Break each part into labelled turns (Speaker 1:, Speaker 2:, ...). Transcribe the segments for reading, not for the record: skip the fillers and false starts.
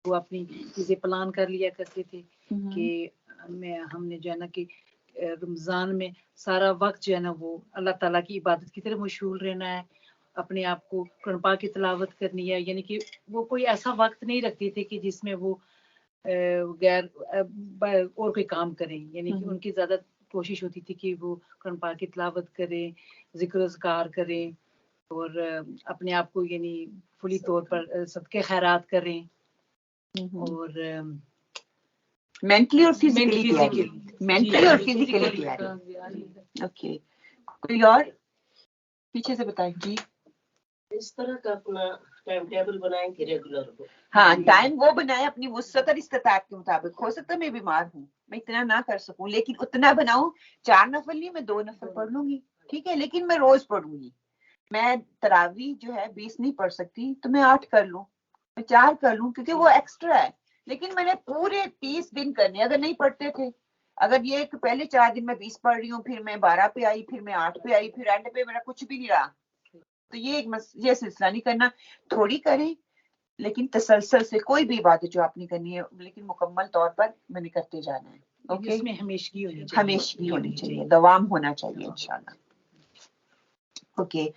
Speaker 1: وہ اپنی چیزیں پلان کر لیا کرتے تھے کہ ہم نے جو ہے نا کہ رمضان میں سارا وقت جو ہے نا وہ اللہ تعالیٰ کی عبادت کی طرف مشغول رہنا ہے، اپنے آپ کو قرآن پاک کی تلاوت کرنی ہے، یعنی کہ وہ کوئی ایسا وقت نہیں رکھتے تھے کہ جس میں وہ غیر اور کوئی کام کریں، یعنی کہ ان کی زیادہ کوشش ہوتی تھی کہ وہ قرآن پاک کی تلاوت کریں، ذکر و اذکار کریں اور اپنے آپ کو یعنی فلی طور پر صدقے خیرات کریں اور
Speaker 2: مینٹلی اور فزیکلی مینٹلی اور فزیکلی اوکے کوئی اور پیچھے سے بتائیں جی
Speaker 3: اس طرح کا اپنا ٹائم ٹیبل بنائیں کہ ریگولر ہو.
Speaker 2: ہاں ٹائم وہ بنائے اپنی وسعت اور استطاعت کے مطابق. ہو سکتا ہے میں بیمار ہوں، میں اتنا نہ کر سکوں، لیکن اتنا بناؤں 4 نفل نہیں، میں 2 نفل پڑھ لوں گی، ٹھیک ہے، لیکن میں روز پڑھوں گی. میں تراویح جو ہے 20 نہیں پڑھ سکتی تو میں 8 کر لوں، میں 4 کر لوں، کیونکہ وہ ایکسٹرا ہے. لیکن میں نے پورے 30 دن کرنے، اگر نہیں پڑھتے تھے، اگر یہ کہ پہلے 4 دن میں 20 پڑھ رہی ہوں، پھر میں 12 پہ آئی، پھر میں 8 پہ آئی، پھر اینڈ پہ میرا کچھ بھی نہیں رہا، تو یہ سلسلہ نہیں کرنا. تھوڑی کریں لیکن تسلسل سے، کوئی بھی عبادت جو آپ نے کرنی ہے لیکن مکمل طور پر میں نے کرتے جانا ہے. اوکے،
Speaker 1: اس میں ہمیشگی ہونی چاہیے،
Speaker 2: ہمیشگی ہونی چاہیے، دوام ہونا چاہیے انشاءاللہ. اوکے،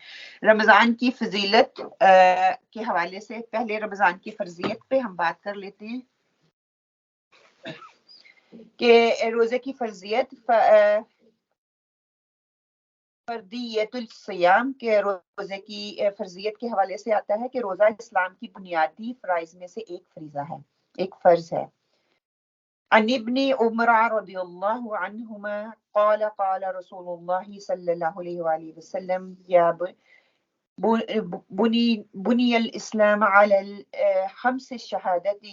Speaker 2: رمضان کی فضیلت کے حوالے سے پہلے رمضان کی فرضیت پہ ہم بات کر لیتے ہیں کہ روزے کی فرضیت، فردیت الصیام کے روزے کی فرضیت کے حوالے سے آتا ہے کہ روزہ اسلام کی بنیادی فرائض میں سے ایک فریضہ ہے، ایک فرض ہے. عن ابن عمر رضی اللہ عنہما قال قال رسول اللہ صلی اللہ علیہ وآلہ وسلم یا بنی الاسلام علی الخمس الشہادت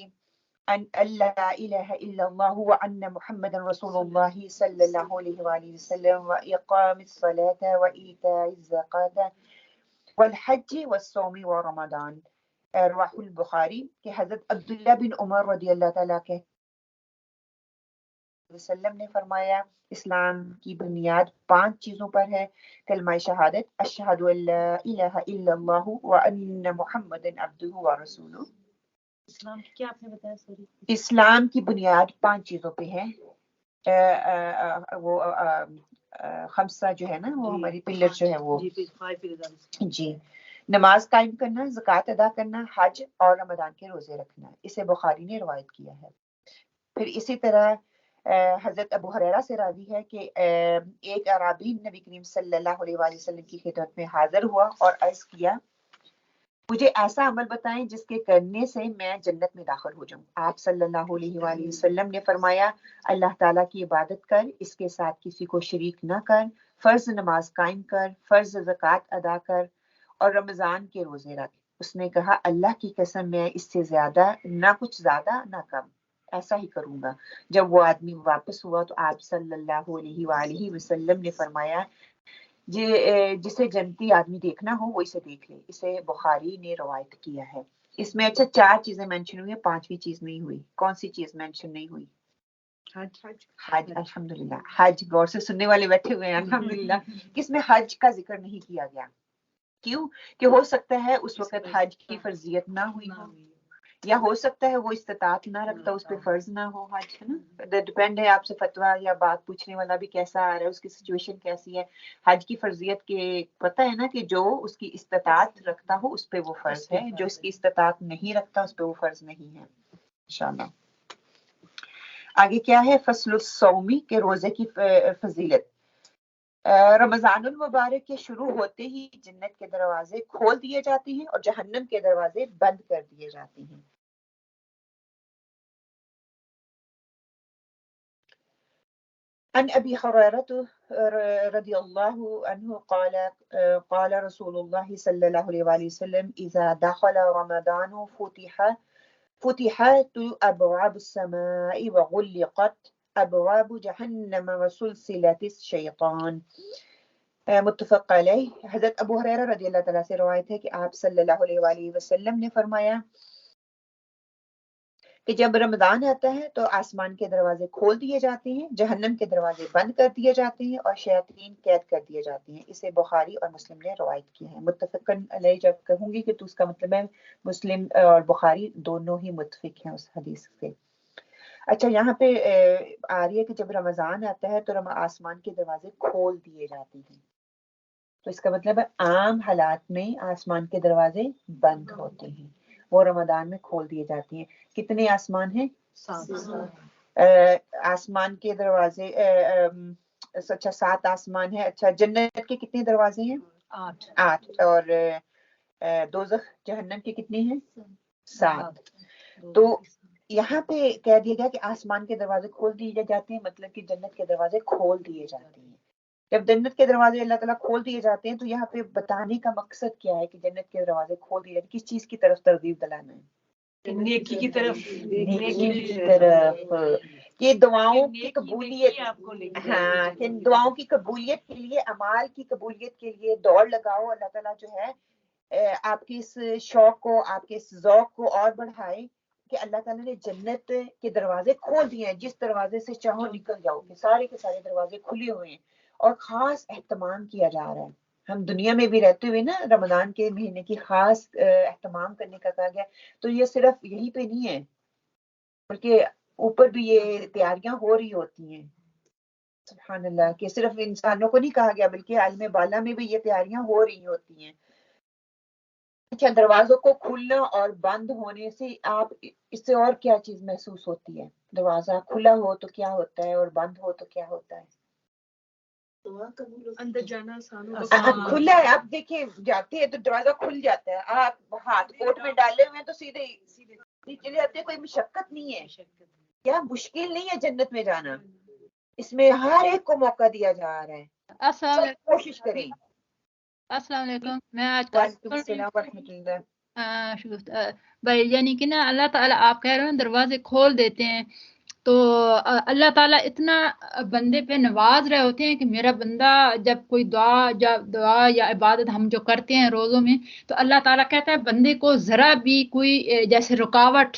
Speaker 2: ان لا الہ الا اللہ وان محمد رسول اللہ صلی اللہ علیہ وآلہ وسلم واقام الصلاة وایتاء الزکاة والحج والصوم ورمضان. رواہ البخاری کہ حضرت عبداللہ بن عمر رضی اللہ تعالیٰ کے وسلم نے فرمایا اسلام کی بنیاد 5 چیزوں پر ہے: کلمہ شہادت، اشہد ان لا الہ الا اللہ وان محمد عبدہ ورسولہ.
Speaker 1: اسلام کی کیا آپ نے بتایا؟ سوری،
Speaker 2: اسلام کی بنیاد 5 چیزوں پہ ہے. وہ خمسہ جو ہے نا، وہ ہماری پلر جو ہے وہ جی، نماز قائم کرنا، زکوٰۃ ادا کرنا، حج اور رمضان کے روزے رکھنا. اسے بخاری نے روایت کیا ہے. پھر اسی طرح حضرت ابو ہریرہ سے راوی ہے کہ ایک اعرابی نبی کریم صلی اللہ علیہ وآلہ وسلم کی خدمت میں حاضر ہوا اور عرض کیا مجھے ایسا عمل بتائیں جس کے کرنے سے میں جنت میں داخل ہو جاؤں. آپ صلی اللہ علیہ وآلہ وسلم نے فرمایا اللہ تعالیٰ کی عبادت کر، اس کے ساتھ کسی کو شریک نہ کر، فرض نماز قائم کر، فرض زکوٰۃ ادا کر اور رمضان کے روزے رکھ. اس نے کہا اللہ کی قسم میں اس سے زیادہ، نہ کچھ زیادہ نہ کم، ایسا ہی کروں گا. جب وہ آدمی واپس ہوا تو آپ صلی اللہ علیہ وآلہ وسلم نے فرمایا جسے جنتی آدمی دیکھنا ہو وہ اسے دیکھ لے. اسے بخاری نے روایت کیا ہے. اس میں اچھا 4 چیزیں مینشن ہوئی ہیں، 5ویں چیز نہیں ہوئی. کون سی چیز مینشن نہیں ہوئی؟ حج. الحمدللہ، حج. غور سے سننے والے بیٹھے ہوئے ہیں الحمدللہ. کس میں حج کا ذکر نہیں کیا گیا؟ کیوں؟ کہ ہو سکتا ہے اس وقت حج کی فرضیت نہ ہوئی ہو، یا ہو سکتا ہے وہ استطاعت نہ رکھتا، اس پہ فرض نہ ہو حج، ہے نا. ڈپینڈ ہے آپ سے فتویٰ یا بات پوچھنے والا بھی کیسا آ رہا ہے، اس کی سچویشن کیسی ہے. حج کی فرضیت کے پتہ ہے نا کہ جو اس کی استطاعت رکھتا ہو اس پہ وہ فرض ہے، جو اس کی استطاعت نہیں رکھتا اس پہ وہ فرض نہیں ہے انشاءاللہ. آگے کیا ہے؟ فصل الصومی کے روزے کی فضیلت. رمضان المبارک کے شروع ہوتے ہی جنت کے دروازے کھول دیے جاتے ہیں اور جہنم کے دروازے بند کر دیے جاتے ہیں. عن ابی هريرة رضی اللہ عنہ قال قال رسول اللہ صلی اللہ علیہ وآلہ وسلم اذا دخل رمضان فتحت ابواب السماء وغلقت ابواب جہنم وسلسلت الشیطان. متفق علیہ. حضرت ابو ہریرہ رضی اللہ تعالیٰ سے روایت ہے کہ آپ صلی اللہ علیہ وآلہ وسلم نے فرمایا کہ جب رمضان آتا ہے تو آسمان کے دروازے کھول دیے جاتے ہیں، جہنم کے دروازے بند کر دیے جاتے ہیں اور شیاطین قید کر دیے جاتے ہیں. اسے بخاری اور مسلم نے روایت کیا ہے. متفقن علیہ جب کہوں گی کہ تو اس کا مطلب ہے مسلم اور بخاری دونوں ہی متفق ہیں اس حدیث سے. اچھا یہاں پہ آ رہی ہے کہ جب رمضان آتا ہے تو آسمان کے دروازے کھول دیے جاتے ہیں. تو اس کا مطلب ہے عام حالات میں آسمان کے دروازے بند ہوتے ہیں، وہ رمضان میں کھول دیے جاتے ہیں. کتنے آسمان ہیں؟ آسمان کے دروازے اچھا 7 آسمان ہے. اچھا جنت کے کتنے دروازے ہیں؟ 8. اور دوزخ جہنم کے کتنے ہیں؟ 7. تو یہاں پہ کہہ دیا گیا کہ آسمان کے دروازے کھول دیے جاتے ہیں، مطلب کہ جنت کے دروازے کھول دیے جاتے ہیں. جب جنت کے دروازے اللہ تعالیٰ کھول دیے جاتے ہیں تو یہاں پہ بتانے کا مقصد کیا ہے کہ جنت کے دروازے کھول دیے جاتے ہیں؟ کس چیز کی طرف ترغیب دلانا ہے؟
Speaker 1: نیکی کی طرف،
Speaker 2: نیکی کی طرف، کہ دعاؤں کی قبولیت، ہاں کہ دعاؤں کی قبولیت کے لیے، اعمال کی قبولیت کے لیے دوڑ لگاؤ. اللہ تعالیٰ جو ہے آپ کے اس شوق کو، آپ کے اس ذوق کو اور بڑھائے کہ اللہ تعالیٰ نے جنت کے دروازے کھول دیے ہیں، جس دروازے سے چاہو نکل جاؤ، کہ سارے کے سارے دروازے کھلے ہوئے ہیں اور خاص اہتمام کیا جا رہا ہے. ہم دنیا میں بھی رہتے ہوئے نا رمضان کے مہینے کی خاص اہتمام کرنے کا کہا گیا. تو یہ صرف یہی پہ نہیں ہے بلکہ اوپر بھی یہ تیاریاں ہو رہی ہوتی ہیں. سبحان اللہ، کہ صرف انسانوں کو نہیں کہا گیا بلکہ عالم بالا میں بھی یہ تیاریاں ہو رہی ہوتی ہیں. اچھا دروازوں کو کھلنا اور بند ہونے سے آپ اس سے اور کیا چیز محسوس ہوتی ہے؟ دروازہ کھلا ہو تو کیا ہوتا ہے اور بند ہو تو کیا ہوتا ہے؟
Speaker 3: اندر جانا آسان
Speaker 2: کھلا ہے، آپ دیکھیں جاتے ہیں تو دروازہ کھل جاتا ہے، آپ ہاتھ کوٹ میں ڈالے ہوئے ہیں تو سیدھے چلے جاتے ہیں، کوئی مشقت نہیں ہے. کیا مشکل نہیں ہے جنت میں جانا، اس میں ہر ایک کو موقع دیا جا رہا ہے.
Speaker 4: السلام علیکم.
Speaker 2: کوشش کریں.
Speaker 4: السلام علیکم. میں آج
Speaker 2: وعلیکم السلام ورحمۃ
Speaker 4: اللہ. یعنی کہ نا اللہ تعالیٰ آپ کہہ رہے ہیں دروازے کھول دیتے ہیں، تو اللہ تعالیٰ اتنا بندے پہ نواز رہے ہوتے ہیں کہ میرا بندہ جب کوئی دعا یا عبادت ہم جو کرتے ہیں روزوں میں، تو اللہ تعالیٰ کہتا ہے بندے کو ذرا بھی کوئی جیسے رکاوٹ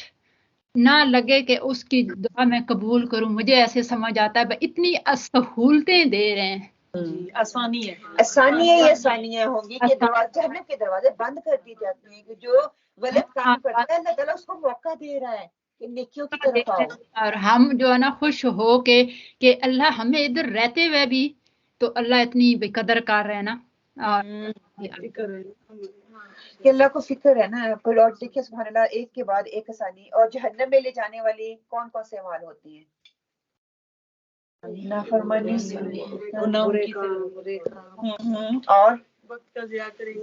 Speaker 4: نہ لگے کہ اس کی دعا میں قبول کروں. مجھے ایسے سمجھ آتا ہے اتنی سہولتیں دے رہے ہیں.
Speaker 1: آسانیاں
Speaker 2: ہوں گی کہ جہنم کے دروازے بند کر دیے جاتے ہیں کہ جو غلط کام کرتا ہے اللہ تعالیٰ اس کو موقع دے رہا ہے کہ نیکیوں کی طرف آؤ.
Speaker 4: اور ہم جو ہے نا خوش ہو کہ اللہ ہمیں ادھر رہتے ہوئے بھی تو اللہ اتنی بے قدر کر رہے ہیں نا.
Speaker 2: کہ اللہ کو فکر ہے نا. پھر اور دیکھیے سبحان اللہ، ایک کے بعد ایک آسانی. اور جہنم میں لے جانے والی کون کون سے اعمال ہوتی ہیں؟ نافرمانی، اور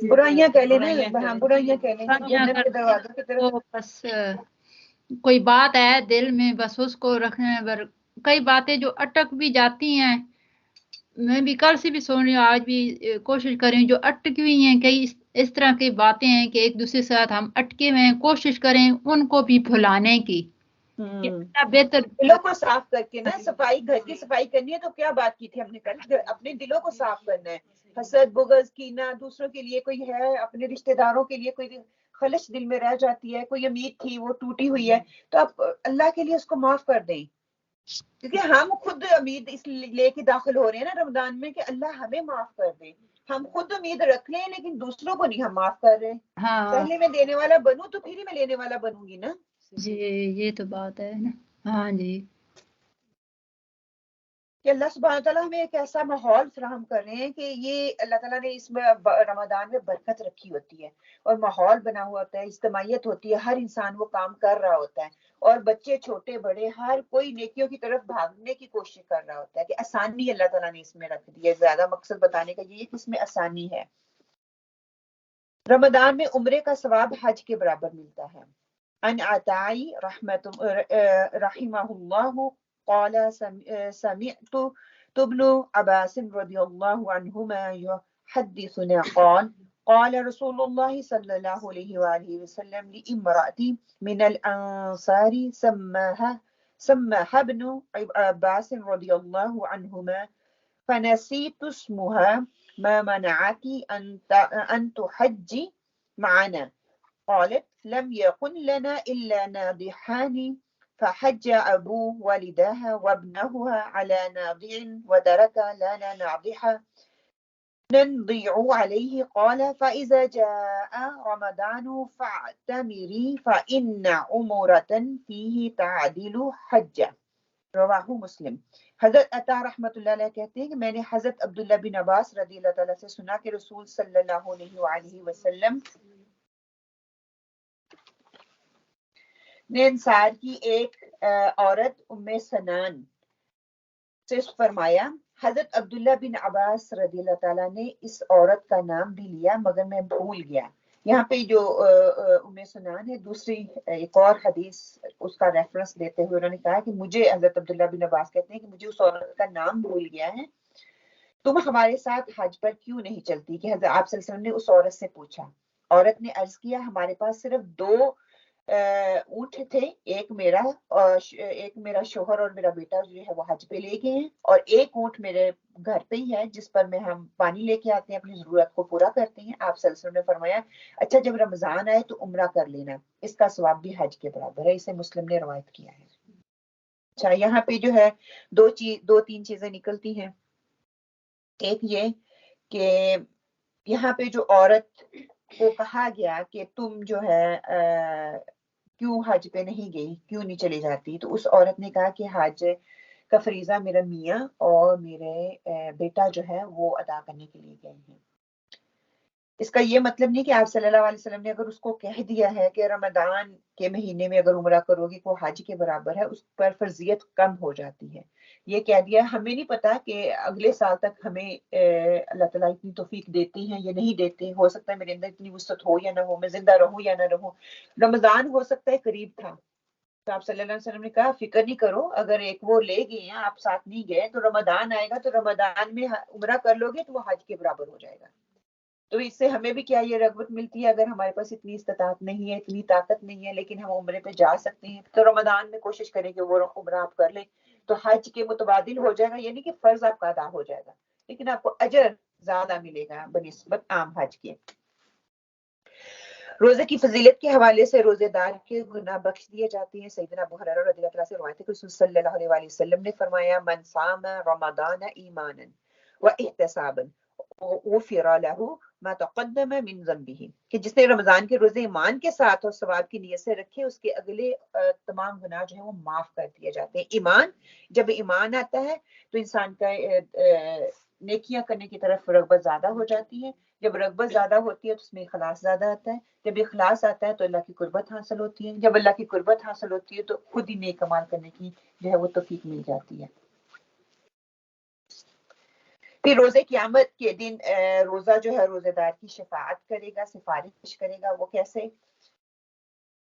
Speaker 2: برائیاں کہہ لیں نا، برائیاں کہہ لیں جنت کے دروازوں کی طرف.
Speaker 4: بس کوئی بات ہے دل میں بس اس کو رکھنے پر کئی باتیں جو اٹک بھی جاتی ہیں. میں بھی کل سے بھی سن رہی ہوں، آج بھی کوشش کر رہی ہوں، جو اٹکی ہوئی ہیں کئی اس طرح کی باتیں ہیں کہ ایک دوسرے کے ساتھ ہم اٹکے ہوئے ہیں، کوشش کریں ان کو بھی بھلانے کی. بہتر
Speaker 2: دلوں کو صاف کر کے نا، صفائی گھر کی صفائی کرنی ہے تو کیا بات کی تھی ہم نے کل، اپنے دلوں کو صاف کرنا ہے. حسد بغض کینہ دوسروں کے لیے کوئی ہے، اپنے رشتہ داروں کے لیے کوئی خلش دل میں رہ جاتی ہے، کوئی امید تھی وہ ٹوٹی ہوئی ہے، تو آپ اللہ کے لیے اس کو معاف کر دیں. کیونکہ ہم خود امید اس لے کے داخل ہو رہے ہیں نا رمضان میں کہ اللہ ہمیں معاف کر دے. ہم خود امید رکھ لیں لیکن دوسروں کو نہیں ہم معاف کر رہے. پہلے میں دینے والا بنوں تو پھر ہی میں لینے والا بنوں گی نا.
Speaker 4: جی یہ تو بات ہے نا. ہاں جی،
Speaker 2: کہ اللہ سبحانہ تعالیٰ ہمیں ایک ایسا ماحول فراہم کر رہے ہیں کہ یہ اللہ تعالیٰ نے اس میں رمضان میں برکت رکھی ہوتی ہے اور ماحول بنا ہوا ہوتا ہے، اجتماعیت ہوتی ہے، ہر انسان وہ کام کر رہا ہوتا ہے اور بچے چھوٹے بڑے ہر کوئی نیکیوں کی طرف بھاگنے کی کوشش کر رہا ہوتا ہے. کہ آسانی اللہ تعالیٰ نے اس میں رکھ دی ہے. زیادہ مقصد بتانے کا یہ ہے کہ اس میں آسانی ہے. رمضان میں عمرے کا ثواب حج کے برابر ملتا ہے. ان عطائی رحمہ اللہ قال سمعت ابن عباس رضی اللہ عنہما يحدثنا قال رسول الله صلى الله عليه وآله وسلم لامرأة من الأنصار سماها ابن عباس رضي الله عنهما فنسيت اسمها ما منعك أن تحجي معنا. قالت لم يكن لنا إلا ناضحان فحج أبوه والدها وابنها على ناضع وترك لنا ناضحا ننضيع عليه قال فإذا جاء رمضان فاعتمري فإن عمرة فيه تعدل حجة رواہ مسلم۔ حضرت عطا رحمۃ اللہ علیہ کہتے ہیں کہ میں نے حضرت عبداللہ بن عباس رضی اللہ تعالیٰ سے سنا کہ رسول صلی اللہ علیہ وآلہ وسلم نے انصار کی ایک عورت ام سنان سے فرمایا، حضرت عبداللہ بن عباس رضی اللہ تعالیٰ نے اس عورت کا نام بھی لیا مگر میں بھول گیا۔ یہاں پہ جو ام سنان ہے، دوسری ایک اور حدیث اس کا ریفرنس دیتے ہوئے انہوں نے کہا کہ مجھے، حضرت عبداللہ بن عباس کہتے ہیں کہ مجھے اس عورت کا نام بھول گیا ہے، تم ہمارے ساتھ حج پر کیوں نہیں چلتی؟ کہ حضرت آپ صلی اللہ علیہ وسلم نے اس عورت سے پوچھا۔ عورت نے عرض کیا، ہمارے پاس صرف 2 اونٹ تھے، ایک میرا شوہر اور میرا بیٹا جو ہے وہ حج پہ لے گئے ہیں، اور ایک اونٹ میرے گھر پہ ہی ہے جس پر میں ہم پانی لے کے آتے ہیں، اپنی ضرورت کو پورا کرتے ہیں۔ آپ صلی اللہ علیہ وسلم نے فرمایا، اچھا جب رمضان آئے تو عمرہ کر لینا، اس کا ثواب بھی حج کے برابر ہے۔ اسے مسلم نے روایت کیا ہے۔ اچھا، یہاں پہ جو ہے 2-3 چیزیں نکلتی ہیں۔ ایک یہ کہ یہاں پہ جو عورت کو کہا گیا کہ تم جو ہے کیوں حج پہ نہیں گئی، کیوں نہیں چلی جاتی، تو اس عورت نے کہا کہ حج کا فریضہ میرا میاں اور میرے بیٹا جو ہے وہ ادا کرنے کے لیے گئے ہیں۔ اس کا یہ مطلب نہیں کہ آپ صلی اللہ علیہ وسلم نے اگر اس کو کہہ دیا ہے کہ رمضان کے مہینے میں اگر عمرہ کرو گی وہ حج کے برابر ہے، اس پر فرضیت کم ہو جاتی ہے۔ یہ کہہ دیا، ہمیں نہیں پتا کہ اگلے سال تک ہمیں اللہ تعالیٰ اتنی توفیق دیتے ہیں یا نہیں دیتے، ہو سکتا ہے میرے اندر اتنی وسعت ہو یا نہ ہو، میں زندہ رہوں یا نہ رہوں۔ رمضان ہو سکتا ہے قریب تھا، تو آپ صلی اللہ علیہ وسلم نے کہا فکر نہیں کرو، اگر ایک وہ لے گئے ہیں آپ ساتھ نہیں گئے تو رمضان آئے گا تو رمضان میں عمرہ کر لو گے تو وہ حج کے برابر ہو جائے گا۔ تو اس سے ہمیں بھی کیا یہ رغبت ملتی ہے، اگر ہمارے پاس اتنی استطاعت نہیں ہے، اتنی طاقت نہیں ہے، لیکن ہم عمرے پہ جا سکتے ہیں تو رمضان میں کوشش کریں کہ وہ عمرہ آپ کر لیں تو حج کے متبادل ہو جائے گا، یعنی کہ فرض آپ کا ادا ہو جائے گا، لیکن آپ کو اجر زیادہ ملے گا بنسبت عام حج کے۔ روزے کی فضیلت کے حوالے سے روزے دار کے گناہ بخش دیے جاتے ہیں۔ سیدنا ابو ہریرہ رضی اللہ عنہ سے روایت ہے کہ رسول صلی اللہ علیہ وسلم نے فرمایا، من صام رمضان ایمانا واحتسابا غفر له ما تقدم من ذنبه، کہ جس نے رمضان کے روزے ایمان کے ساتھ اور ثواب کی نیت سے رکھے، اس کے اگلے تمام گناہ جو ہیں وہ معاف کر دیے جاتے ہیں۔ جب ایمان آتا ہے تو انسان کا نیکیاں کرنے کی طرف رغبت زیادہ ہو جاتی ہے، جب رغبت زیادہ ہوتی ہے تو اس میں اخلاص زیادہ آتا ہے، جب اخلاص آتا ہے تو اللہ کی قربت حاصل ہوتی ہے، جب اللہ کی قربت حاصل ہوتی ہے تو خود ہی نیک عمل کرنے کی جو ہے وہ توفیق مل جاتی ہے۔ پھر روزے قیامت کے دن روزہ جو ہے روزے دار کی شفاعت کرے گا، سفارش کرے گا۔ وہ کیسے؟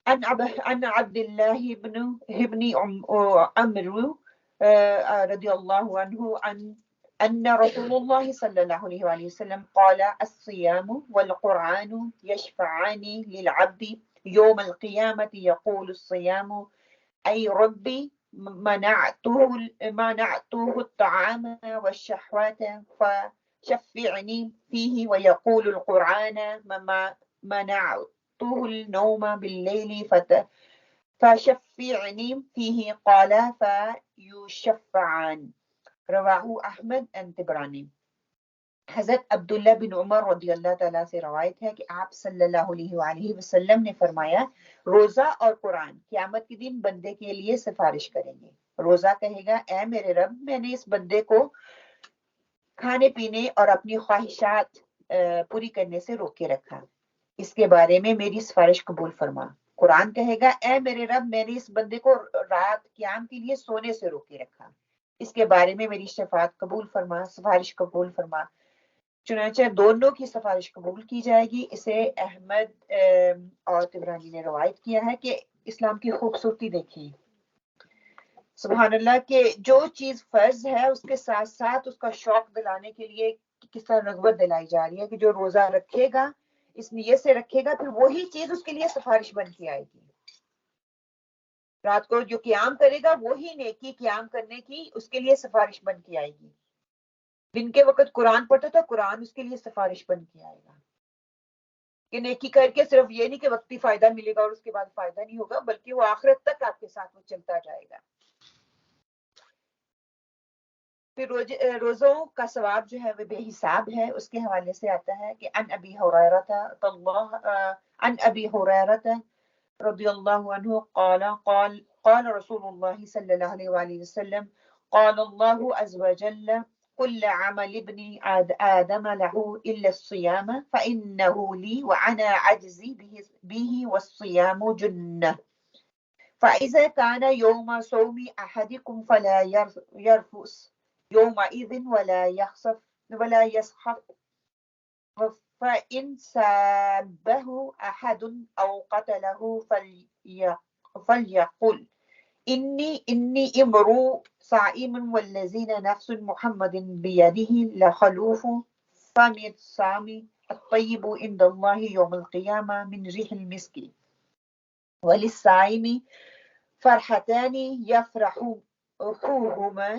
Speaker 2: ان عبد اللہ ابن عمرو رضی اللہ عنہ ان رسول اللہ صلی اللہ علیہ وآلہ وسلم قال الصيام والقرآن يشفعان للعبد يوم القيامة يقول الصيام أي ربي منعته الطعام والشهوات فشفعني فيه، ويقول القرآن منعته النوم بالليل فشفعني فيه قال فيشفعان رواہ احمد ان طبرانی۔ حضرت عبداللہ بن عمر رضی اللہ تعالیٰ سے روایت ہے کہ آپ صلی اللہ علیہ وآلہ وسلم نے فرمایا، روزہ اور قرآن قیامت کے دن بندے کے لیے سفارش کریں گے۔ روزہ کہے گا، اے میرے رب، میں نے اس بندے کو کھانے پینے اور اپنی خواہشات پوری کرنے سے روکے رکھا، اس کے بارے میں میری سفارش قبول فرما۔ قرآن کہے گا، اے میرے رب، میں نے اس بندے کو رات قیام کے لیے سونے سے روکے رکھا، اس کے بارے میں میری شفاعت قبول فرما، سفارش قبول فرما۔ چنانچہ دونوں کی سفارش قبول کی جائے گی۔ اسے احمد اور طبرانی نے روایت کیا ہے کہ اسلام کی خوبصورتی دیکھیں، سبحان اللہ، کہ جو چیز فرض ہے اس کے ساتھ ساتھ اس کا شوق دلانے کے لیے کس طرح رغبت دلائی جا رہی ہے کہ جو روزہ رکھے گا، اس نیت سے رکھے گا، پھر وہی چیز اس کے لیے سفارش بن کے آئے گی۔ رات کو جو قیام کرے گا وہی نیکی قیام کرنے کی اس کے لیے سفارش بن کے آئے گی۔ دن کے وقت قرآن پڑھتا تھا، قرآن اس کے لیے سفارش بن کے آئے گا۔ کہ نیکی کر کے صرف یہ نہیں کہ وقتی فائدہ ملے گا اور اس کے بعد فائدہ نہیں ہوگا، بلکہ وہ آخرت تک آپ کے ساتھ وہ چلتا جائے گا۔ پھر روزوں کا ثواب جو ہے وہ بے حساب ہے۔ اس کے حوالے سے آتا ہے کہ عن ابی ہریرہ رضی اللہ عنہ قال رسول اللہ صلی اللہ علیہ وآلہ وسلم قال اللہ عز وجل كل عمل ابن آدم له إلا الصيام فإنه لي وأنا أجزي به والصيام جنة فإذا كان يوم صوم أحدكم فلا يرفث يومئذ ولا يسخط فإن سابه أحد أو قتله فليقل إني امرؤ صائم والذين نفس محمد بيده لخلوف فم الصائم الطيب عند الله يوم القيامة من ريح المسك وللصائم فرحتان يفرحهما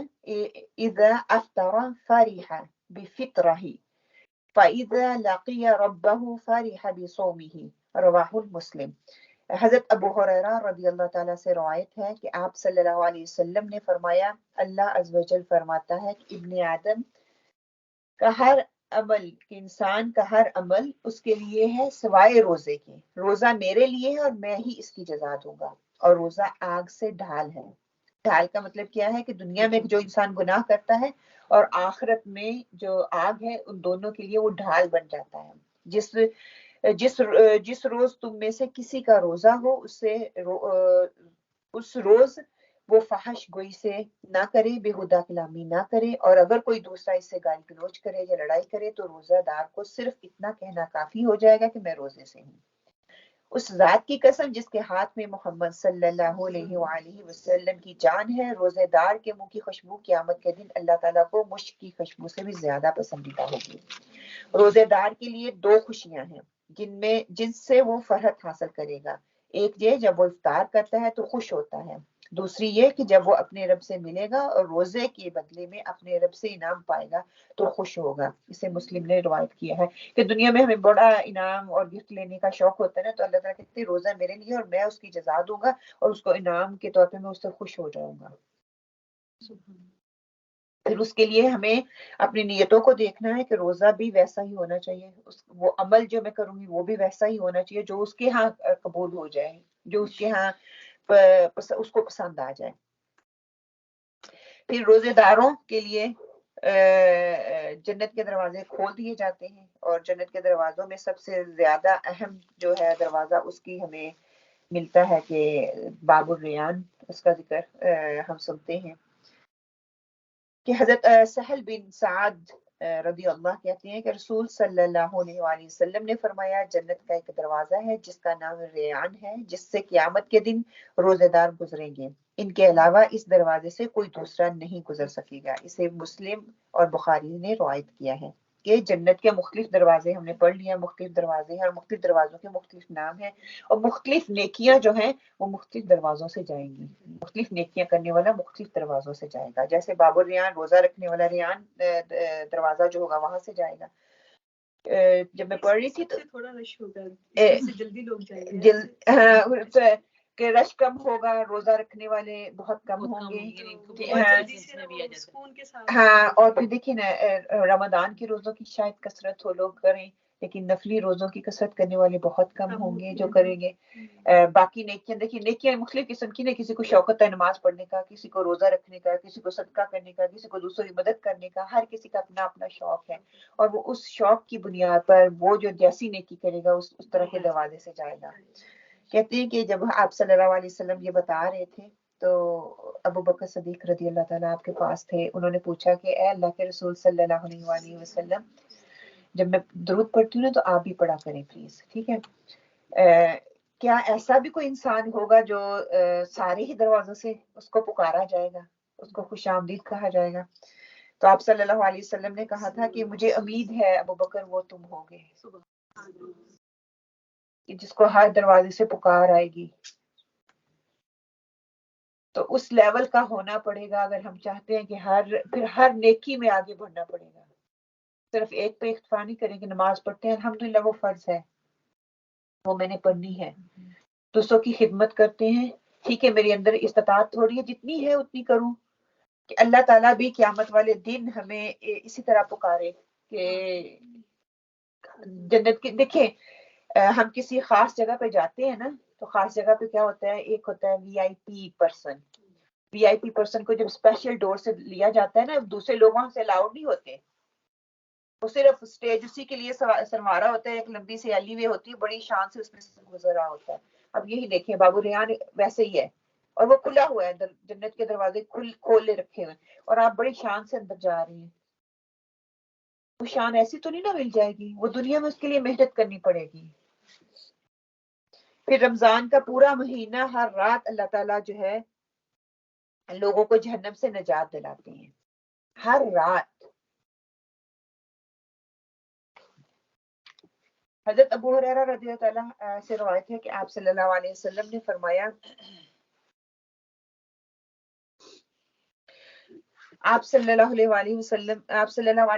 Speaker 2: إذا أفطر فرح بفطره فإذا لقي ربه فرح بصومه رواہ مسلم۔ حضرت ابو ہریرہ رضی اللہ تعالیٰ سے روایت ہے کہ آپ صلی اللہ علیہ وسلم نے فرمایا، اللہ عز و جل فرماتا ہے کہ ابن آدم کا ہر عمل، انسان کا ہر عمل اس کے لیے ہے سوائے روزے کے۔ روزہ میرے لیے ہے اور میں ہی اس کی جزا دوں گا، اور روزہ آگ سے ڈھال ہے۔ ڈھال کا مطلب کیا ہے کہ دنیا میں جو انسان گناہ کرتا ہے اور آخرت میں جو آگ ہے، ان دونوں کے لیے وہ ڈھال بن جاتا ہے۔ جس روز تم میں سے کسی کا روزہ ہو، اس روز وہ فحش گوئی سے نہ کرے، بےہودہ کلامی نہ کرے، اور اگر کوئی دوسرا اس سے گالی گلوچ کرے یا لڑائی کرے تو روزہ دار کو صرف اتنا کہنا کافی ہو جائے گا کہ میں روزے سے ہوں۔ اس ذات کی قسم جس کے ہاتھ میں محمد صلی اللہ علیہ وآلہ وسلم کی جان ہے، روزے دار کے منہ کی خوشبو قیامت کے دن اللہ تعالیٰ کو مشک کی خوشبو سے بھی زیادہ پسندیدہ ہوگی۔ روزے دار کے لیے دو خوشیاں ہیں جن سے وہ فرحت حاصل کرے گا۔ ایک یہ جب وہ افطار کرتا ہے تو خوش ہوتا ہے، دوسری یہ کہ جب وہ اپنے رب سے ملے گا اور روزے کے بدلے میں اپنے رب سے انعام پائے گا تو خوش ہوگا۔ اسے مسلم نے روایت کیا ہے کہ دنیا میں ہمیں بڑا انعام اور گفٹ لینے کا شوق ہوتا ہے نا، تو اللہ تعالیٰ کہتے ہیں روزہ میرے لیے اور میں اس کی جزا دوں گا اور اس کو انعام کے طور پہ میں اس سے خوش ہو جاؤں گا۔ پھر اس کے لیے ہمیں اپنی نیتوں کو دیکھنا ہے کہ روزہ بھی ویسا ہی ہونا چاہیے، وہ عمل جو میں کروں گی وہ بھی ویسا ہی ہونا چاہیے جو اس کے ہاں قبول ہو جائے، جو اس کے ہاں اس کو پسند آ جائے۔ پھر روزے داروں کے لیے جنت کے دروازے کھول دیے جاتے ہیں، اور جنت کے دروازوں میں سب سے زیادہ اہم جو ہے دروازہ اس کی ہمیں ملتا ہے کہ باب الریان، اس کا ذکر ہم سنتے ہیں کہ حضرت سہل بن سعد رضی اللہ کہتے ہیں کہ رسول صلی اللہ علیہ وآلہ وسلم نے فرمایا، جنت کا ایک دروازہ ہے جس کا نام ریان ہے، جس سے قیامت کے دن روزے دار گزریں گے، ان کے علاوہ اس دروازے سے کوئی دوسرا نہیں گزر سکے گا۔ اسے مسلم اور بخاری نے روایت کیا ہے کہ جنت کے مختلف دروازے ہم نے پڑھ لیا، مختلف دروازے ہیں اور مختلف دروازوں کے مختلف نام ہیں، اور مختلف نیکیاں جو ہیں وہ مختلف دروازوں سے جائیں گی۔ مختلف نیکیاں کرنے والا مختلف دروازوں سے جائے گا، جیسے باب الریان روزہ رکھنے والا ریان دروازہ جو ہوگا وہاں سے جائے گا۔ جب میں پڑھ رہی تھی تو
Speaker 3: تھوڑا رش ہوگا، جلدی لوگ جائیں گے
Speaker 2: کہ رش کم ہوگا، روزہ رکھنے والے بہت کم ہوں گے۔ ہاں، اور پھر دیکھیں نا رمضان کے روزوں کی شاید کثرت ہو لوگ کریں، لیکن نفلی روزوں کی کثرت کرنے والے بہت کم ہوں گے جو کریں گے۔ باقی نیکیاں دیکھیے، نیکیاں مختلف قسم کی، کسی کو شوقت ہے نماز پڑھنے کا، کسی کو روزہ رکھنے کا، کسی کو صدقہ کرنے کا، کسی کو دوسروں کی مدد کرنے کا، ہر کسی کا اپنا اپنا شوق ہے، اور وہ اس شوق کی بنیاد پر وہ جو جیسی نیکی کرے گا اس طرح کے دروازے سے جائے گا۔ کہتے ہیں کہ جب آپ صلی اللہ علیہ وسلم یہ بتا رہے تھے تو ابو بکر صدیق رضی اللہ تعالیٰ آپ کے پاس تھے، انہوں نے پوچھا کہ اے اللہ کے رسول صلی اللہ علیہ وآلہ وسلم، جب میں درود پڑھتی ہوں نا تو آپ بھی پڑھا کریں پلیز، ٹھیک ہے؟ کیا ایسا بھی کوئی انسان ہوگا جو سارے ہی دروازوں سے اس کو پکارا جائے گا، اس کو خوش آمدید کہا جائے گا؟ تو آپ صلی اللہ علیہ وسلم نے کہا تھا کہ مجھے امید ہے ابو بکر وہ تم ہوگے، جس کو ہر دروازے سے پکار آئے گی۔ تو اس لیول کا ہونا پڑے گا اگر ہم چاہتے ہیں کہ پھر ہر نیکی میں آگے بڑھنا پڑے گا۔ صرف ایک پہ اکتفا نہیں کریں کہ نماز پڑھتے ہیں الحمدللہ وہ فرض ہے، وہ میں نے پڑھنی ہے. دوسروں کی خدمت کرتے ہیں. ٹھیک ہے میرے اندر استطاعت تھوڑی ہے، جتنی ہے اتنی کروں. کہ اللہ تعالیٰ بھی قیامت والے دن ہمیں اسی طرح پکارے کہ جنت کی. دیکھیں ہم کسی خاص جگہ پہ جاتے ہیں نا، تو خاص جگہ پہ کیا ہوتا ہے، ایک ہوتا ہے وی آئی پی پرسن. وی آئی پی پرسن کو جب اسپیشل ڈور سے لیا جاتا ہے نا، دوسرے لوگوں سے الاؤڈ نہیں ہوتے. وہ صرف اسٹیج اسی کے لیے سنوارا ہوتا ہے، ایک لمبی سی ایلی وے ہوتی ہے، بڑی شان سے اس میں سے گزر رہا ہوتا ہے. اب یہی دیکھیں بابو ریحان ویسے ہی ہے، اور وہ کھلا ہوا ہے، جنت کے دروازے کھولے رکھے ہوئے، اور آپ بڑی شان سے اندر جا رہے ہیں. وہ شان ایسی تو نہیں نہ مل جائے گی، وہ دنیا میں اس کے لیے محنت کرنی پڑے گی. پھر رمضان کا پورا مہینہ ہر رات اللہ تعالیٰ جو ہے لوگوں کو جہنم سے نجات دلاتے ہیں، ہر رات. حضرت ابو ہریرہ رضی اللہ عنہ سے روایت ہے کہ آپ صلی اللہ علیہ وسلم نے فرمایا، آپ صلی اللہ علیہ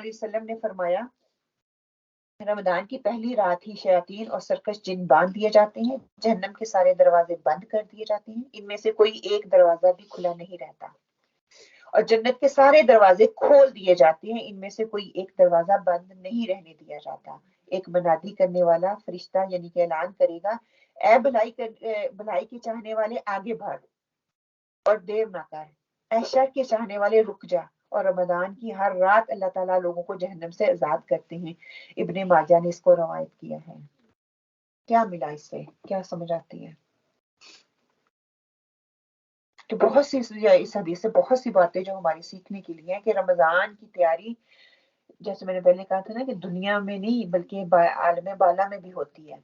Speaker 2: وسلم نے فرمایا، رمضان کی پہلی رات ہی شیاطین اور سرکش جن باندھ دیے جاتے ہیں، جہنم کے سارے دروازے بند کر دیے جاتے ہیں، ان میں سے کوئی ایک دروازہ بھی کھلا نہیں رہتا، اور جنت کے سارے دروازے کھول دیے جاتے ہیں، ان میں سے کوئی ایک دروازہ بند نہیں رہنے دیا جاتا. ایک منادی کرنے والا فرشتہ یعنی کہ اعلان کرے گا، اے بھلائی کے چاہنے والے آگے بڑھ اور دیر نہ کر، اے شر کے چاہنے والے رک جا. اور رمضان کی ہر رات اللہ تعالیٰ لوگوں کو جہنم سے آزاد کرتے ہیں. ابن ماجہ نے اس کو روایت کیا ہے. کیا ملا اس سے، کیا سمجھ آتی ہے؟ کہ بہت سی اس حدیث سے بہت سی باتیں جو ہماری سیکھنے کے لیے ہیں کہ رمضان کی تیاری، جیسے میں نے پہلے کہا تھا نا، کہ دنیا میں نہیں بلکہ عالم بالا میں بھی ہوتی ہے.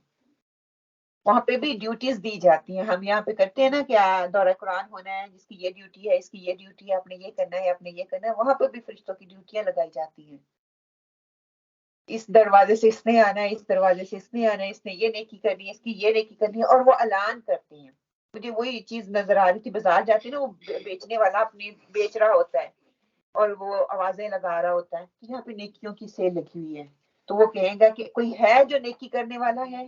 Speaker 2: وہاں پہ بھی ڈیوٹیز دی جاتی ہیں. ہم یہاں پہ کرتے ہیں نا کہ دورہ قرآن ہونا ہے، جس کی یہ ڈیوٹی ہے، اس کی یہ ڈیوٹی ہے، آپ نے یہ کرنا ہے، آپ نے یہ کرنا ہے. وہاں پہ بھی فرشتوں کی ڈیوٹیاں لگائی جاتی ہیں. اس دروازے سے اس نے آنا ہے، اس دروازے سے اس نے آنا ہے، اس نے یہ نیکی کرنی ہے، اس کی یہ نیکی کرنی ہے، اور وہ اعلان کرتے ہیں. مجھے وہی چیز نظر آ رہی تھی، بازار جاتی نا، وہ بیچنے والا اپنی بیچ رہا ہوتا ہے اور وہ آوازیں لگا رہا ہوتا ہے کہ یہاں پہ نیکیوں کی سیل لگی ہوئی ہے. تو وہ کہیں گا کہ کوئی ہے جو نیکی کرنے والا ہے،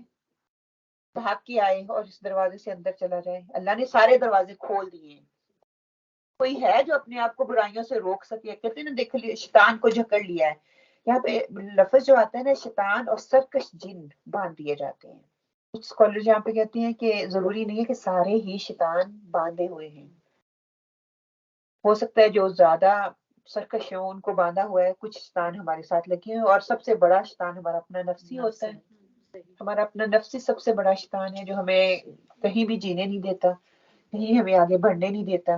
Speaker 2: بھاگ کے آئے اور اس دروازے سے اندر چلا جائے. اللہ نے سارے دروازے کھول دیے ہیں. کوئی ہے جو اپنے آپ کو برائیوں سے روک سکے. کہتے ہیں نا، دیکھ لیے شیطان کو جکڑ لیا ہے. یہاں پہ لفظ جو آتا ہے نا، شیطان اور سرکش جن باندھ دیے جاتے ہیں. کچھ اسکالر یہاں پہ کہتے ہیں کہ ضروری نہیں ہے کہ سارے ہی شیطان باندھے ہوئے ہیں. ہو سکتا ہے جو زیادہ سرکش ہوں ان کو باندھا ہوا ہے، کچھ شیطان ہمارے ساتھ لگے ہیں، اور سب سے بڑا شیطان ہمارا اپنا نفسی ہوتا ہے. ہمارا اپنا نفسی سب سے بڑا شیطان ہے، جو ہمیں کہیں بھی جینے نہیں دیتا، کہیں ہمیں آگے بڑھنے نہیں دیتا.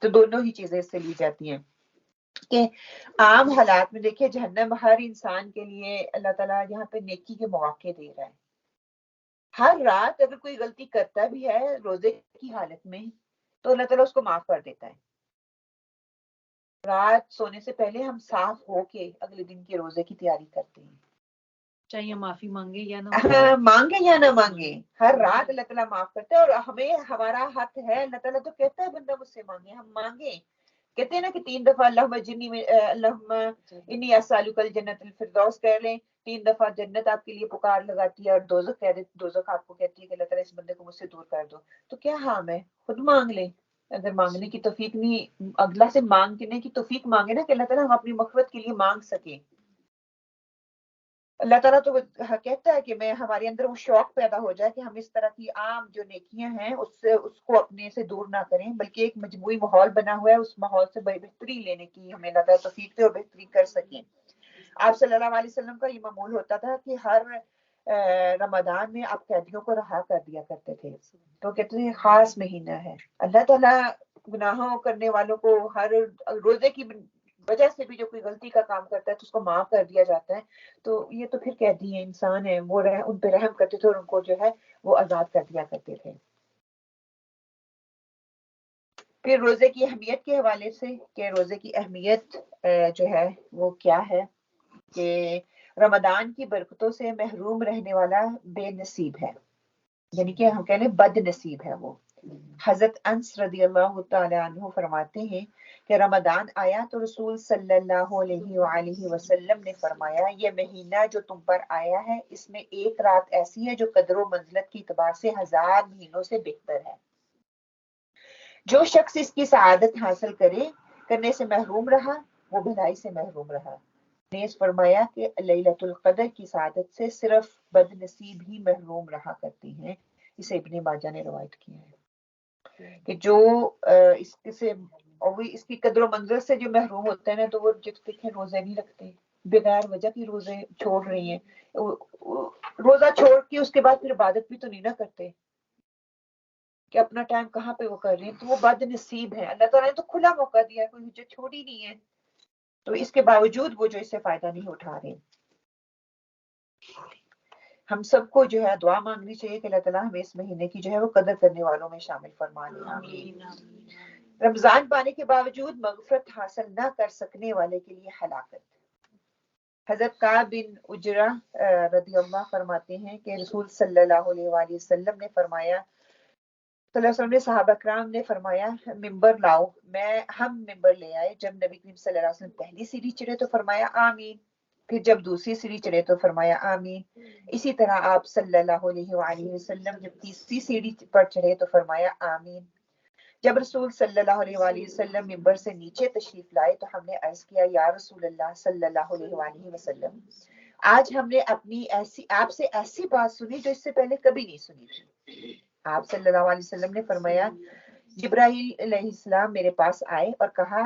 Speaker 2: تو دونوں ہی چیزیں اس سے لی جاتی ہیں. کہ عام حالات میں دیکھیں، جہنم ہر انسان کے لیے اللہ تعالیٰ یہاں پہ نیکی کے مواقع دے رہا ہے. ہر رات اگر کوئی غلطی کرتا بھی ہے روزے کی حالت میں، تو اللہ تعالیٰ اس کو معاف کر دیتا ہے. رات سونے سے پہلے ہم صاف ہو کے اگلے دن کے روزے کی تیاری کرتے ہیں،
Speaker 1: چاہیے معافی مانگے یا نہ
Speaker 2: مانگے یا نہ مانگے. ہر رات اللہ تعالیٰ معاف کرتا ہے، اور ہمیں ہمارا حق ہے. اللہ تعالیٰ تو کہتا ہے بندہ مجھ سے مانگے، ہم مانگے. کہتے ہیں نا کہ 3 دفعہ اللہم انی اسالک الجنت الفردوس کہہ لیں، 3 دفعہ جنت آپ کے لیے پکار لگاتی ہے، اور دوزخ کہہ دیتی، دوزخ آپ کو کہتی ہے کہ اللہ تعالیٰ اس بندے کو مجھ سے دور کر دو. تو کیا حام ہے، خود مانگ لیں. اگر مانگنے کی توفیق نہیں، اللہ سے مانگنے کی توفیق مانگے نا، کہ اللہ تعالیٰ ہم اپنی مغفرت کے لیے مانگ سکیں. اللہ تعالیٰ تو کہتا ہے کہ میں ہمارے اندر وہ شوق پیدا ہو جائے کہ ہم اس طرح کی عام جو نیکیاں ہیں اس کو اپنے سے دور نہ کریں، بلکہ ایک مجموعی ماحول بنا ہوا ہے، اس ماحول سے بہتری لینے کی ہمیں اللہ تعالیٰ توفیق دے اور بہتری کر سکیں. آپ صلی اللہ علیہ وسلم کا یہ معمول ہوتا تھا کہ ہر رمضان میں آپ قیدیوں کو رہا کر دیا کرتے تھے. تو کہتے ہیں خاص مہینہ ہے. اللہ تعالیٰ گناہوں کرنے والوں کو ہر روزے کی وجہ سے بھی جو کوئی غلطی کا کام کرتا ہے تو اس کو معاف کر دیا جاتا ہے. تو یہ تو پھر قیدی ہیں، انسان ہیں، وہ ان پہ رحم کرتے تھے اور ان کو جو ہے وہ آزاد کر دیا کرتے تھے. پھر روزے کی اہمیت کے حوالے سے، کہ روزے کی اہمیت جو ہے وہ کیا ہے، کہ رمضان کی برکتوں سے محروم رہنے والا بے نصیب ہے، یعنی کہ ہم کہہ لیں بد نصیب ہے وہ. حضرت انس رضی اللہ تعالی عنہ فرماتے ہیں کہ رمضان آیا تو رسول صلی اللہ علیہ وآلہ وسلم نے فرمایا یہ مہینہ جو تم پر آیا ہے اس میں ایک رات ایسی ہے جو قدر و منزلت کی اعتبار سے 1000 مہینوں سے بہتر ہے. جو شخص اس کی سعادت حاصل کرنے سے محروم رہا وہ بھلائی سے محروم رہا. نیز فرمایا کہ لیلۃ القدر کی سعادت سے صرف بد نصیب ہی محروم رہا کرتے ہیں. اسے ابن ماجہ نے روایت کیا ہے کہ جو اس کی قدر و منزل سے جو محروم ہوتا ہے نا تو وہ دیکھیں روزے نہیں رکھتے، بغیر وجہ کی روزے چھوڑ رہی ہیں، روزہ چھوڑ کے اس کے بعد پھر عبادت بھی تو نہیں نہ کرتے کہ اپنا ٹائم کہاں پہ وہ کر رہے ہیں، تو وہ بد نصیب ہے. اللہ تعالیٰ نے تو کھلا موقع دیا ہے، کوئی حجت چھوڑی نہیں ہے، تو اس کے باوجود وہ جو اس سے فائدہ نہیں اٹھا رہے. ہم سب کو جو ہے دعا مانگنی چاہیے کہ اللہ تعالیٰ ہمیں اس مہینے کی جو ہے وہ قدر کرنے والوں میں شامل فرما لے. آمین. رمضان پانے کے باوجود مغفرت حاصل نہ کر سکنے والے کے لیے ہلاکت. حضرت کعب بن عجرہ رضی اللہ فرماتے ہیں کہ رسول صلی اللہ علیہ وآلہ وسلم نے فرمایا، صلی اللہ علیہ وسلم نے صحابہ کرام نے فرمایا ممبر لاؤ. ہم ممبر لے آئے. جب نبی کریم صلی اللہ علیہ وسلم پہلی سیڑھی چڑھے تو فرمایا آمین. پھر جب دوسری سیڑھی چڑھے تو فرمایا آمین. اسی طرح آپ صلی اللہ علیہ وآلہ وسلم جب تیسری سیڑھی پر چڑھے تو فرمایا آمین. جب رسول صلی اللہ علیہ وآلہ وسلم ممبر سے نیچے تشریف لائے تو ہم نے عرض کیا یا رسول اللہ صلی اللہ علیہ وآلہ وسلم آج ہم نے آپ سے ایسی بات سنی جو اس سے پہلے کبھی نہیں سنی تھی. آپ صلی اللہ علیہ وسلم نے فرمایا جبرائیل علیہ السلام میرے پاس آئے اور کہا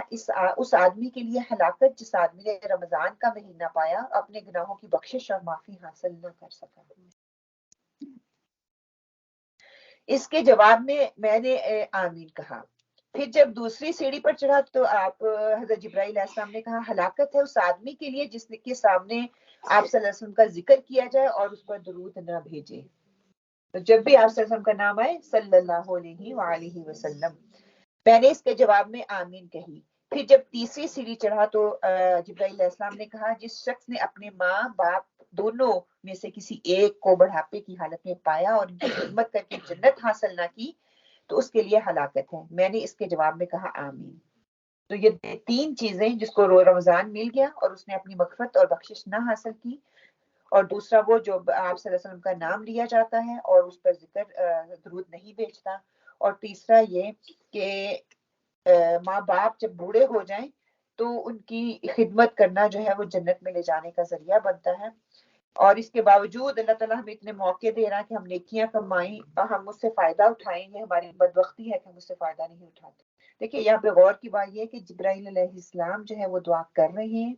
Speaker 2: اس آدمی کے لیے ہلاکت جس آدمی نے رمضان کا مہینہ پایا اپنے گناہوں کی بخشش اور معافی حاصل نہ کر سکا. اس کے جواب میں نے آمین کہا. پھر جب دوسری سیڑھی پر چڑھا تو آپ حضرت جبرائیل علیہ السلام نے کہا ہلاکت ہے اس آدمی کے لیے جس کے سامنے آپ صلی اللہ علیہ وسلم کا ذکر کیا جائے اور اس پر درود نہ بھیجے. تو جب بھی آپ صلی اللہ علیہ وسلم کا نام آئے صلی اللہ علیہ وآلہ وسلم میں نے اس کے جواب میں آمین کہی. پھر جب تیسری سیڑھی چڑھا تو جبرائیل علیہ السلام نے کہا جس شخص نے اپنے ماں باپ دونوں میں سے کسی ایک کو بڑھاپے کی حالت میں پایا اور ان کی خدمت کر کے جنت حاصل نہ کی تو اس کے لیے ہلاکت ہے. میں نے اس کے جواب میں کہا آمین. تو یہ 3 چیزیں جس کو رمضان مل گیا اور اس نے اپنی مغفرت اور بخشش نہ حاصل کی، اور دوسرا وہ جو آپ صلی اللہ علیہ وسلم کا نام لیا جاتا ہے اور اس پر ذکر درود نہیں بھیجتا، اور تیسرا یہ کہ ماں باپ جب بوڑھے ہو جائیں تو ان کی خدمت کرنا جو ہے وہ جنت میں لے جانے کا ذریعہ بنتا ہے. اور اس کے باوجود اللہ تعالیٰ ہمیں اتنے موقع دے رہا ہے کہ ہم نیکیاں کمائیں اور ہم اس سے فائدہ اٹھائیں گے. ہماری بدبختی ہے کہ ہم اس سے فائدہ نہیں اٹھاتے. دیکھیے یہاں پہ غور کی بات یہ ہے کہ جبرائیل علیہ السلام جو ہے وہ دعا کر رہے ہیں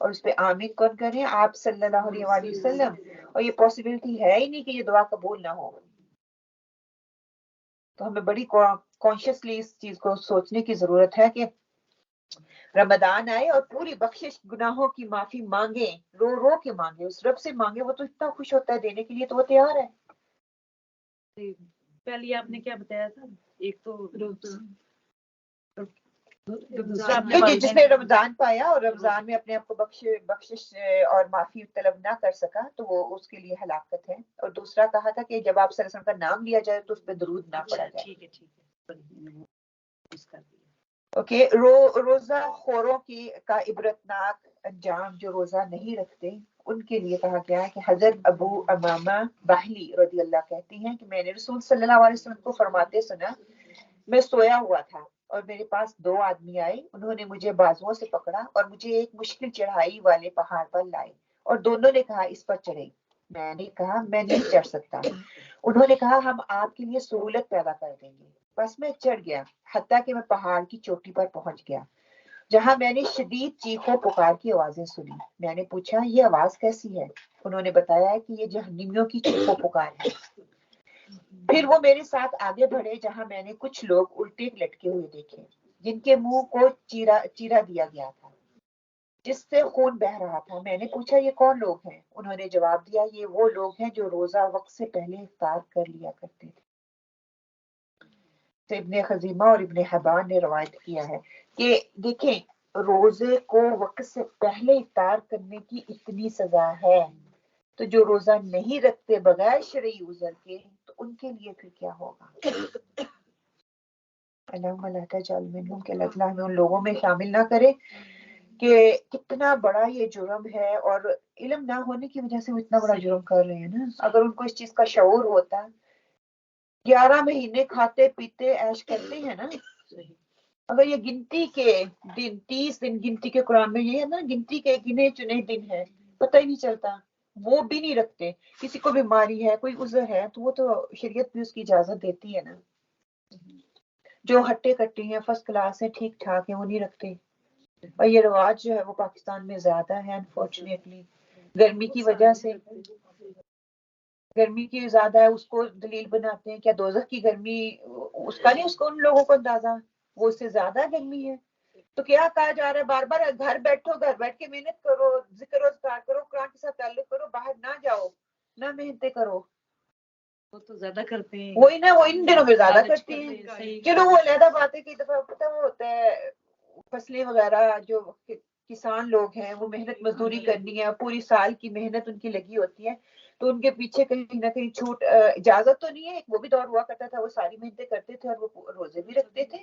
Speaker 2: اور اس پہ آمین کون کر رہے ہیں؟ آپ صلی اللہ علیہ وآلہ وسلم. اور یہ پاسبلٹی ہے ہی نہیں کہ یہ دعا قبول نہ ہو. تو ہمیں بڑی کانشیسلی اس چیز کو سوچنے کی ضرورت ہے کہ رمضان آئے اور پوری بخشش گناہوں کی معافی مانگے، رو رو کے مانگے، اس رب سے مانگے. وہ تو اتنا خوش ہوتا ہے دینے کے لیے تو وہ تیار ہے.
Speaker 1: پہلے آپ نے کیا بتایا تھا؟ ایک تو
Speaker 2: جس نے رمضان پایا اور رمضان میں اپنے آپ کو بخشش اور معافی طلب نہ کر سکا تو وہ اس کے لیے ہلاکت ہے. اور دوسرا کہا تھا کہ جب آپ صلی اللہ علیہ وسلم کا نام لیا جائے تو اس پہ درود نہ پڑا جائے.
Speaker 1: ٹھیک ہے.
Speaker 2: اوکے. روزہ خوروں کا عبرتناک انجام جو روزہ نہیں رکھتے ان کے لیے کہا گیا ہے کہ حضرت ابو امامہ باہلی رضی اللہ کہتی ہیں کہ میں نے رسول صلی اللہ علیہ وسلم کو فرماتے سنا میں سویا ہوا تھا اور میرے پاس 2 آدمی آئے. انہوں نے مجھے بازوؤں سے پکڑا اور مجھے ایک مشکل چڑھائی والے پہاڑ پر لائے اور دونوں نے کہا اس پر چڑھے. میں نے کہا میں نہیں چڑھ سکتا. انہوں نے کہا ہم آپ کے لیے سہولت پیدا کر دیں گے. بس میں چڑھ گیا حتیٰ کہ میں پہاڑ کی چوٹی پر پہنچ گیا جہاں میں نے شدید چیخوں پکار کی آوازیں سنی. میں نے پوچھا یہ آواز کیسی ہے؟ انہوں نے بتایا کہ یہ جہنمیوں کی چیخوں پکار ہے. پھر وہ میرے ساتھ آگے بڑھے جہاں میں نے کچھ لوگ الٹے لٹکے ہوئے دیکھے جن کے منہ کو چیرا دیا گیا تھا جس سے خون بہ رہا تھا. میں نے پوچھا یہ کون لوگ ہیں؟ انہوں نے جواب دیا یہ وہ لوگ ہیں جو روزہ وقت سے پہلے افطار کر لیا کرتے تھے. ابن خزیمہ اور ابن حبان نے روایت کیا ہے کہ دیکھیں روزے کو وقت سے پہلے افطار کرنے کی اتنی سزا ہے تو جو روزہ نہیں رکھتے بغیر شرعی عذر کے تو ان کے لیے پھر کیا ہوگا. اللہم لا تجعل منہم کہ اللہ تعالیٰ ہمیں ان لوگوں میں شامل نہ کرے کہ کتنا بڑا یہ جرم ہے، اور علم نہ ہونے کی وجہ سے وہ اتنا بڑا جرم کر رہے ہیں نا. اگر ان کو اس چیز کا شعور ہوتا، 11 مہینے کھاتے پیتے عیش کرتے ہیں نا، اگر یہ گنتی کے دن 30 دن گنتی کے قرآن میں یہ ہے نا، گنتی کے گنے چنے دن ہے، پتہ ہی نہیں چلتا، وہ بھی نہیں رکھتے. کسی کو بیماری ہے، کوئی عذر ہے، تو وہ تو شریعت بھی اس کی اجازت دیتی ہے نا. جو ہٹے کٹے ہیں، فرسٹ کلاس ہیں، ٹھیک ٹھاک ہیں، وہ نہیں رکھتے. اور یہ رواج جو ہے وہ پاکستان میں زیادہ ہے انفارچونیٹلی. گرمی کی وجہ سے، گرمی کی زیادہ ہے، اس کو دلیل بناتے ہیں کیا دوزخ کی گرمی اس کا نہیں، اس کو ان لوگوں کو اندازہ وہ اس سے زیادہ گرمی ہے. تو کیا کہا جا رہا ہے بار بار، گھر بیٹھو، گھر بیٹھ کے محنت کرو، ذکر و اذکار کرو، قرآن کے ساتھ تعلق کرو، باہر نہ جاؤ، نہ محنتیں کرو.
Speaker 1: وہ تو زیادہ کرتے ہیں،
Speaker 2: وہی نا، وہ ان دنوں میں زیادہ کرتے ہیں. چلو وہ علیحدہ بات ہے کہ دفعہ پتہ وہ ہوتا ہے فصلیں وغیرہ، جو کسان لوگ ہیں وہ محنت مزدوری کرنی ہے، پوری سال کی محنت ان کی لگی ہوتی ہے، تو ان کے پیچھے کہیں نہ کہیں چھوٹ اجازت تو نہیں ہے. وہ بھی دور ہوا کرتا تھا، وہ ساری محنتیں کرتے تھے اور وہ روزے بھی رکھتے تھے.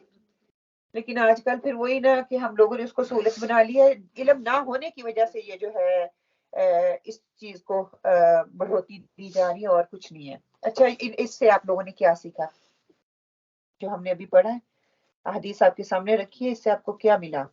Speaker 2: لیکن آج کل پھر وہی نا کہ ہم لوگوں نے اس کو سہولت بنا لی ہے. علم نہ ہونے کی وجہ سے یہ جو ہے اس چیز کو بڑھوتی دی جا رہی ہے، اور کچھ نہیں ہے. اچھا، اس سے آپ لوگوں نے کیا سیکھا جو ہم نے ابھی پڑھا ہے؟ احادیث آپ کے سامنے رکھی ہے، اس سے آپ کو کیا ملا؟